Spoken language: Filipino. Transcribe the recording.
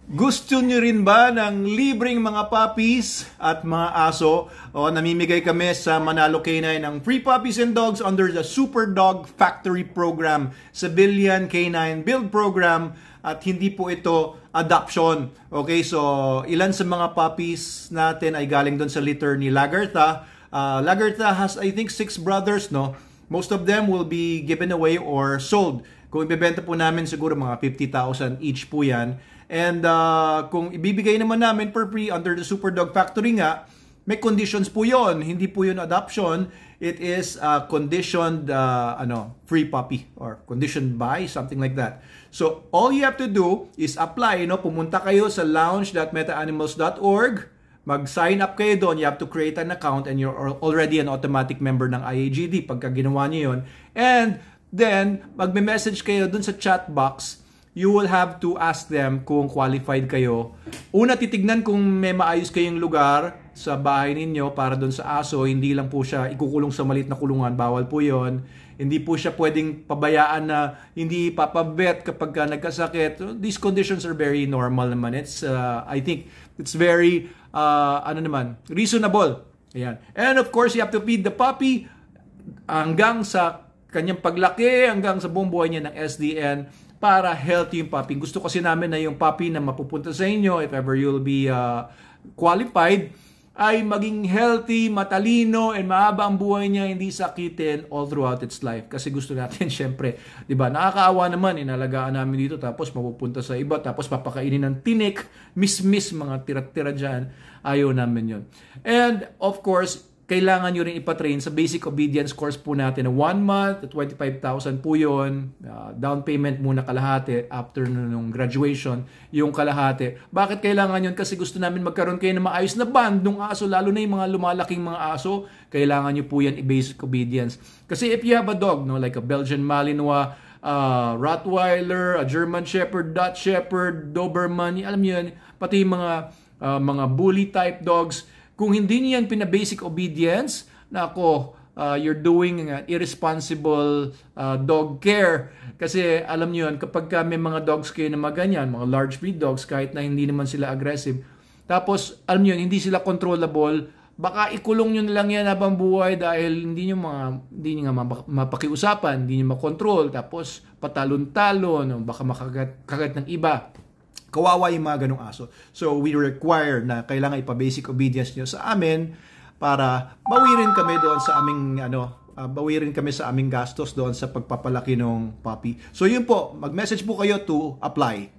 Gusto nyo rin ba ng libreng mga puppies at mga aso? O, namimigay kami sa Manalo K9 ng free puppies and dogs under the Super Dog Factory Program, Civilian K9 Build Program, at hindi po ito adoption. Okay, so ilan sa mga puppies natin ay galing doon sa litter ni Lagarta. Lagarta has, I think, 6 brothers, no? Most of them will be given away or sold. Kung ibebenta po namin, siguro mga 50,000 each po yan. And kung ibibigay naman namin per free under the Super Dog Factory nga, may conditions po yon. Hindi po yun adoption. It is conditioned free puppy or conditioned by, something like that. So all you have to do is apply. Pumunta kayo sa lounge.metaanimals.org. Mag-sign up kayo doon. You have to create an account and you're already an automatic member ng IAGD pagka ginawa niyo yun. And then, magme-message kayo doon sa chat box. You will have to ask them kung qualified kayo. Una, titignan kung may maayos kayong lugar sa bahay ninyo para doon sa aso. Hindi lang po siya ikukulong sa maliit na kulungan. Bawal po yon. Hindi po siya pwedeng pabayaan na hindi papabet kapag nagkasakit. These conditions are very normal naman. It's, I think, it's very, reasonable. Ayan. And of course, you have to feed the puppy hanggang sa kanyang paglaki, hanggang sa buong buhay niya ng SDN, para healthy yung puppy. Gusto kasi namin na yung puppy na mapupunta sa inyo, if ever you'll be qualified, ay maging healthy, matalino, and mahaba ang buhay niya, hindi sakitin all throughout its life. Kasi gusto natin, syempre, di ba, nakakaawa naman, inalagaan namin dito, tapos mapupunta sa iba, tapos papakainin ng tinik, miss mga tira-tira dyan. Ayaw namin yun. And, of course, kailangan nyo rin ipatrain sa basic obedience course po natin na 1 month, 25,000 po yun. Down payment muna kalahati after nung graduation, yung kalahati. Bakit kailangan yun? Kasi gusto namin magkaroon kayo ng maayos na band ng aso, lalo na yung mga lumalaking mga aso. Kailangan nyo po yan i-basic obedience. Kasi if you have a dog, like a Belgian Malinois, Rottweiler, a German Shepherd, Dutch Shepherd, Doberman, alam nyo yan, pati yung mga bully type dogs, kung hindi niyo yan pina-basic obedience, you're doing irresponsible dog care. Kasi alam niyo yan, kapag may mga dogs kayo na maganyan, mga large breed dogs, kahit na hindi naman sila aggressive, tapos alam niyo, hindi sila controllable, baka ikulong niyo na lang yan habang buhay dahil hindi niyo mapakiusapan, hindi niyo makontrol, tapos patalon-talon, baka makagat ng iba. Kawawa yung mga ganong aso. So, we require na kailangan ipa-basic obedience nyo sa amin para bawirin kami doon sa aming, bawirin kami sa aming gastos doon sa pagpapalaki ng puppy. So, yun po, mag-message po kayo to apply.